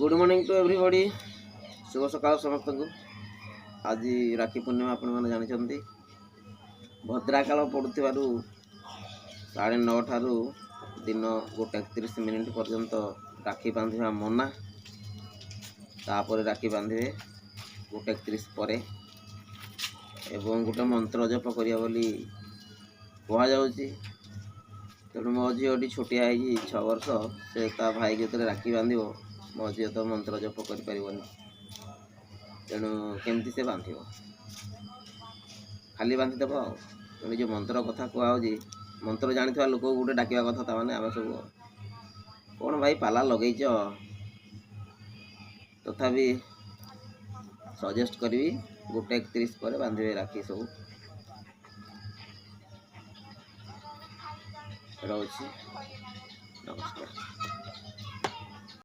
Good morning to everybody. शुभ सकाल समस्त को। आज राखी पूर्णिमा आपण मैंने जानते भद्राकाल पड़ुवर 9:30 ठारू दिन 1:31 पर्यंत राखी बांधा मना। तापर राखी बांधे 1:31 पर एवं गोटे मंत्र जप करिया बोली कहुच्छी। तेणु मो झीटी छोटिया 6 वर्ष से भाई जो राखी बांध मो झी तो मंत्र जप कर तेणु केमती से बांध खाली बांधिदेव तेणु जो मंत्र कथा कहुच्छी मंत्र जानी लोक गोटे डाकिया कथा ताने आम सब कौन भाई पाला लगे तथापि सजेस्ट करी 1:31 पर बांधे राखी सब रही। नमस्कार।